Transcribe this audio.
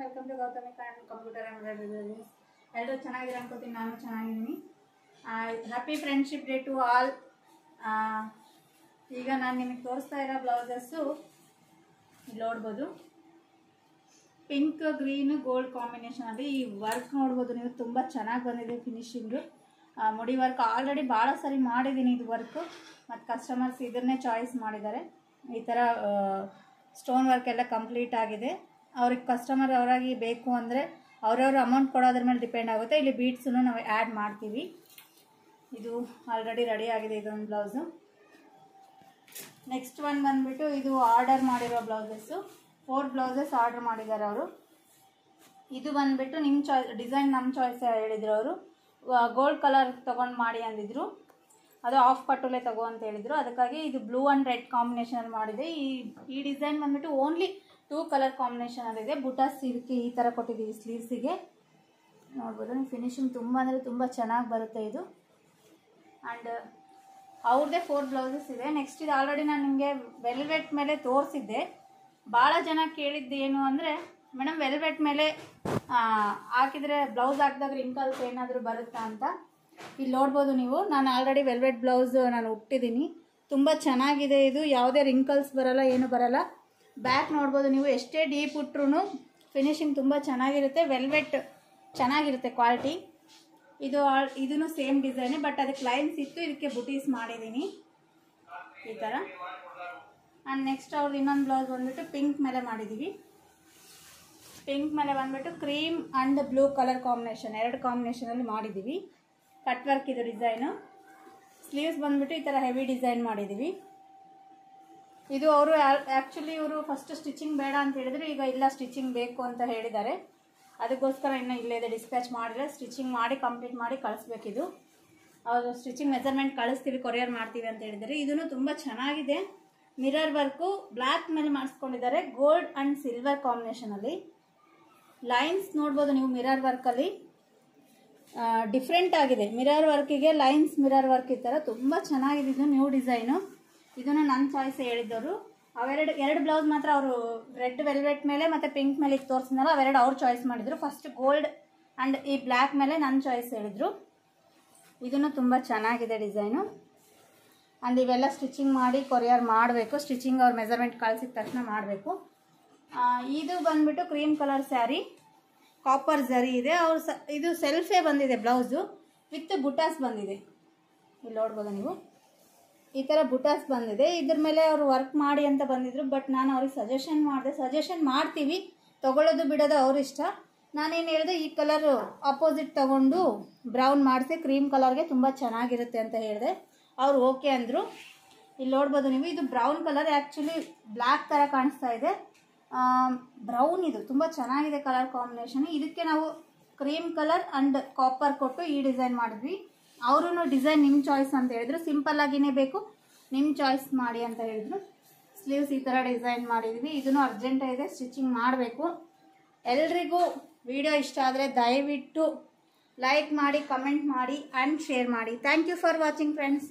Welcome to Gautami computer embroidery. ಎಲ್ಲರೂ ಚೆನ್ನಾಗಿರೋ ಅನ್ಕೋತೀನಿ, ನಾನು ಚೆನ್ನಾಗಿದ್ದೀನಿ. Happy friendship day to all. ಈಗ ನಾನು ನಿಮಗೆ ತೋರಿಸ್ತಾ ಇರೋ ಬ್ಲೌಸಸ್ಸು ಇಲ್ಲಿ ನೋಡ್ಬೋದು, ಪಿಂಕ್ ಗ್ರೀನ್ ಗೋಲ್ಡ್ ಕಾಂಬಿನೇಷನಲ್ಲಿ ಈ ವರ್ಕ್ ನೋಡ್ಬೋದು ನೀವು. ತುಂಬ ಚೆನ್ನಾಗಿ ಬಂದಿದೆ ಫಿನಿಶಿಂಗು. ಮುಡಿ ವರ್ಕ್ ಆಲ್ರೆಡಿ ಭಾಳ ಸರಿ ಮಾಡಿದ್ದೀನಿ ಇದು ವರ್ಕು, ಮತ್ತು ಕಸ್ಟಮರ್ಸ್ ಇದನ್ನೇ ಚಾಯ್ಸ್ ಮಾಡಿದ್ದಾರೆ. ಈ ಥರ ಸ್ಟೋನ್ ವರ್ಕ್ ಎಲ್ಲ ಕಂಪ್ಲೀಟ್ ಆಗಿದೆ. ಅವ್ರಿಗೆ ಕಸ್ಟಮರ್ ಅವರಾಗಿ ಬೇಕು ಅಂದರೆ ಅವ್ರವ್ರ ಅಮೌಂಟ್ ಕೊಡೋದ್ರ ಮೇಲೆ ಡಿಪೆಂಡ್ ಆಗುತ್ತೆ. ಇಲ್ಲಿ ಬೀಡ್ಸನ್ನು ನಾವು ಆ್ಯಡ್ ಮಾಡ್ತೀವಿ. ಇದು ಆಲ್ರೆಡಿ ರೆಡಿ ಆಗಿದೆ ಇದೊಂದು ಬ್ಲೌಸು. ನೆಕ್ಸ್ಟ್ ಒನ್ ಬಂದುಬಿಟ್ಟು ಇದು ಆರ್ಡರ್ ಮಾಡಿರೋ ಬ್ಲೌಸಸ್ಸು. 4 ಬ್ಲೌಸಸ್ ಆರ್ಡರ್ ಮಾಡಿದ್ದಾರೆ ಅವರು. ಇದು ಬಂದುಬಿಟ್ಟು ನಿಮ್ಮ ಡಿಸೈನ್ ನಮ್ಮ ಚಾಯ್ಸ್ ಹೇಳಿದರು ಅವರು. ಗೋಲ್ಡ್ ಕಲರ್ ತೊಗೊಂಡು ಮಾಡಿ ಅಂದಿದ್ರು, ಅದು ಆಫ್ ಪಟ್ಟುಲೆ ತಗೋ ಅಂತ ಹೇಳಿದರು. ಅದಕ್ಕಾಗಿ ಇದು ಬ್ಲೂ ಆ್ಯಂಡ್ ರೆಡ್ ಕಾಂಬಿನೇಷನ್ ಮಾಡಿದೆ. ಈ ಡಿಸೈನ್ ಬಂದುಬಿಟ್ಟು ಓನ್ಲಿ 2 ಕಲರ್ ಕಾಂಬಿನೇಷನಲ್ಲಿದೆ. ಬುಟಾಸ್ ಇದಕ್ಕೆ ಈ ಥರ ಕೊಟ್ಟಿದ್ದೀವಿ ಸ್ಲೀವ್ಸಿಗೆ. ನೋಡ್ಬೋದು ಫಿನಿಶಿಂಗ್ ತುಂಬ ಅಂದರೆ ತುಂಬ ಚೆನ್ನಾಗಿ ಬರುತ್ತೆ ಇದು. ಆ್ಯಂಡ್ ಅವ್ರದ್ದೇ 4 ಬ್ಲೌಸಸ್ ಇದೆ. ನೆಕ್ಸ್ಟ್ ಇದು ಆಲ್ರೆಡಿ ನಾನು ನಿಮಗೆ ವೆಲ್ವೆಟ್ ಮೇಲೆ ತೋರಿಸಿದ್ದೆ. ಭಾಳ ಜನ ಕೇಳಿದ್ದು ಏನು ಅಂದರೆ, ಮೇಡಮ್ ವೆಲ್ವೆಟ್ ಮೇಲೆ ಹಾಕಿದರೆ ಬ್ಲೌಸ್ ಹಾಕಿದಾಗ ರಿಂಕಲ್ಸ್ ಏನಾದರೂ ಬರುತ್ತಾ ಅಂತ. ಇಲ್ಲಿ ನೋಡ್ಬೋದು ನೀವು, ನಾನು ಆಲ್ರೆಡಿ ವೆಲ್ವೆಟ್ ಬ್ಲೌಸ್ ನಾನು ಉಟ್ಟಿದ್ದೀನಿ. ತುಂಬ ಚೆನ್ನಾಗಿದೆ ಇದು, ಯಾವುದೇ ರಿಂಕಲ್ಸ್ ಬರೋಲ್ಲ, ಏನು ಬರೋಲ್ಲ. ಬ್ಯಾಕ್ ನೋಡ್ಬೋದು ನೀವು, ಎಷ್ಟೇ ಡೀಪ್ ಉಟ್ರೂ ಫಿನಿಶಿಂಗ್ ತುಂಬ ಚೆನ್ನಾಗಿರುತ್ತೆ. ವೆಲ್ವೆಟ್ ಚೆನ್ನಾಗಿರುತ್ತೆ ಕ್ವಾಲಿಟಿ. ಇದೂ ಸೇಮ್ ಡಿಸೈನೇ, ಬಟ್ ಅದಕ್ಕೆ ಲೈನ್ಸ್ ಇತ್ತು, ಇದಕ್ಕೆ ಬುಟೀಸ್ ಮಾಡಿದ್ದೀನಿ ಈ ಥರ. ಆ್ಯಂಡ್ ನೆಕ್ಸ್ಟ್ ಅವ್ರದ್ದು ಇನ್ನೊಂದು ಬ್ಲೌಸ್ ಬಂದುಬಿಟ್ಟು ಪಿಂಕ್ ಮೇಲೆ ಮಾಡಿದ್ದೀವಿ. ಪಿಂಕ್ ಮೇಲೆ ಬಂದುಬಿಟ್ಟು cream and blue colour combination, 2 ಕಾಂಬಿನೇಷನಲ್ಲಿ ಮಾಡಿದ್ದೀವಿ. ಕಟ್ ವರ್ಕ್ ಇದು ಡಿಸೈನು. ಸ್ಲೀವ್ಸ್ ಬಂದುಬಿಟ್ಟು ಈ ಥರ ಹೆವಿ ಡಿಸೈನ್ ಮಾಡಿದ್ದೀವಿ. ಇದು ಅವರು ಆ್ಯಕ್ಚುಲಿ ಇವರು ಫಸ್ಟ್ ಸ್ಟಿಚಿಂಗ್ ಬೇಡ ಅಂತ ಹೇಳಿದ್ರು, ಈಗ ಇಲ್ಲ ಸ್ಟಿಚಿಂಗ್ ಬೇಕು ಅಂತ ಹೇಳಿದ್ದಾರೆ. ಅದಕ್ಕೋಸ್ಕರ ಇನ್ನೂ ಇಲ್ಲೇ ಇದೆ, ಡಿಸ್ಪ್ಯಾಚ್ ಮಾಡಿದ್ರೆ ಸ್ಟಿಚಿಂಗ್ ಮಾಡಿ ಕಂಪ್ಲೀಟ್ ಮಾಡಿ ಕಳಿಸ್ಬೇಕಿದು. ಅವರು ಸ್ಟಿಚಿಂಗ್ ಮೆಜರ್ಮೆಂಟ್ ಕಳಿಸ್ತೀವಿ, ಕೊರಿಯರ್ ಮಾಡ್ತೀವಿ ಅಂತ ಹೇಳಿದ್ದಾರೆ. ಇದೂ ತುಂಬ ಚೆನ್ನಾಗಿದೆ. ಮಿರರ್ ವರ್ಕು ಬ್ಲ್ಯಾಕ್ ಮೇಲೆ ಮಾಡಿಸ್ಕೊಂಡಿದ್ದಾರೆ, ಗೋಲ್ಡ್ ಆ್ಯಂಡ್ ಸಿಲ್ವರ್ ಕಾಂಬಿನೇಷನಲ್ಲಿ. ಲೈನ್ಸ್ ನೋಡ್ಬೋದು ನೀವು, ಮಿರರ್ ವರ್ಕಲ್ಲಿ ಡಿಫ್ರೆಂಟ್ ಆಗಿದೆ. ಮಿರರ್ ವರ್ಕಿಗೆ ಲೈನ್ಸ್ ಮಿರರ್ ವರ್ಕ್ ಈ ಥರ ತುಂಬ ಚೆನ್ನಾಗಿದೆ. ಇದು ನ್ಯೂ ಡಿಸೈನು. ಇದನ್ನು ನನ್ನ ಚಾಯ್ಸ್ ಹೇಳಿದ್ದವರು. ಎರಡು ಬ್ಲೌಸ್ ಮಾತ್ರ ಅವರು ರೆಡ್ ವೆಲ್ವೆಟ್ ಮೇಲೆ ಮತ್ತು ಪಿಂಕ್ ಮೇಲೆ ಇದು ತೋರಿಸಿದ್ನಲ್ಲ, ಅವೆರಡು ಅವ್ರು ಚಾಯ್ಸ್ ಮಾಡಿದರು. ಫಸ್ಟ್ ಗೋಲ್ಡ್ ಆ್ಯಂಡ್ ಈ ಬ್ಲ್ಯಾಕ್ ಮೇಲೆ ನನ್ನ ಚಾಯ್ಸ್ ಹೇಳಿದರು. ಇದನ್ನು ತುಂಬ ಚೆನ್ನಾಗಿದೆ ಡಿಸೈನು. ಆ್ಯಂಡ್ ಇವೆಲ್ಲ ಸ್ಟಿಚಿಂಗ್ ಮಾಡಿ ಕೊರಿಯರ್ ಮಾಡಬೇಕು. ಸ್ಟಿಚಿಂಗ್ ಅವ್ರ ಮೆಜರ್ಮೆಂಟ್ ಕಳಿಸಿದ ತಕ್ಷಣ ಮಾಡಬೇಕು. ಇದು ಬಂದುಬಿಟ್ಟು ಕ್ರೀಮ್ ಕಲರ್ ಸ್ಯಾರಿ, ಕಾಪರ್ ಜರಿ ಇದೆ. ಇದು ಸೆಲ್ಫೇ ಬಂದಿದೆ ಬ್ಲೌಸು, ವಿತ್ ಬುಟಾಸ್ ಬಂದಿದೆ. ಇಲ್ಲಿ ನೋಡ್ಬೋದು ನೀವು, ಈ ಥರ ಬುಟಾಸ್ ಬಂದಿದೆ. ಇದ್ರ ಮೇಲೆ ಅವರು ವರ್ಕ್ ಮಾಡಿ ಅಂತ ಬಂದಿದ್ರು, ಬಟ್ ನಾನು ಅವ್ರಿಗೆ ಸಜೆಷನ್ ಮಾಡಿದೆ. ಸಜೆಷನ್ ಮಾಡ್ತೀವಿ, ತೊಗೊಳ್ಳೋದು ಬಿಡೋದು ಅವ್ರ ಇಷ್ಟ. ನಾನೇನು ಹೇಳಿದೆ, ಈ ಕಲರ್ ಅಪೋಸಿಟ್ ತೊಗೊಂಡು ಬ್ರೌನ್ ಮಾಡಿಸಿ ಕ್ರೀಮ್ ಕಲರ್ಗೆ ತುಂಬ ಚೆನ್ನಾಗಿರುತ್ತೆ ಅಂತ ಹೇಳಿದೆ. ಅವರು ಓಕೆ ಅಂದರು. ಇಲ್ಲಿ ನೋಡ್ಬೋದು ನೀವು, ಇದು ಬ್ರೌನ್ ಕಲರ್, ಆ್ಯಕ್ಚುಲಿ ಬ್ಲ್ಯಾಕ್ ಥರ ಕಾಣಿಸ್ತಾ ಇದೆ. ಬ್ರೌನ್ ಇದು ತುಂಬ ಚೆನ್ನಾಗಿದೆ ಕಲರ್ ಕಾಂಬಿನೇಷನ್. ಇದಕ್ಕೆ ನಾವು ಕ್ರೀಮ್ ಕಲರ್ ಆ್ಯಂಡ್ ಕಾಪರ್ ಕೊಟ್ಟು ಈ ಡಿಸೈನ್ ಮಾಡಿದ್ವಿ. ಅವರು ಡಿಸೈನ್ ನಿಮ್ಮ ಚಾಯ್ಸ್ ಅಂತ ಹೇಳಿದ್ರು, ಸಿಂಪಲ್ ಆಗಿನೇ ಬೇಕು, ನಿಮ್ಮ ಚಾಯ್ಸ್ ಮಾಡಿ ಅಂತ ಹೇಳಿದ್ರು. ಸ್ಲೀವ್ಸ್ ಈ ಥರ ಡಿಸೈನ್ ಮಾಡಿದ್ವಿ. ಇದನ್ನು ಅರ್ಜೆಂಟ್ ಇದೆ, ಸ್ಟಿಚಿಂಗ್ ಮಾಡಬೇಕು. ಎಲ್ರಿಗೂ ವಿಡಿಯೋ ಇಷ್ಟ ಆದರೆ ದಯವಿಟ್ಟು ಲೈಕ್ ಮಾಡಿ, ಕಮೆಂಟ್ ಮಾಡಿ ಆ್ಯಂಡ್ ಶೇರ್ ಮಾಡಿ. Thank you for watching friends.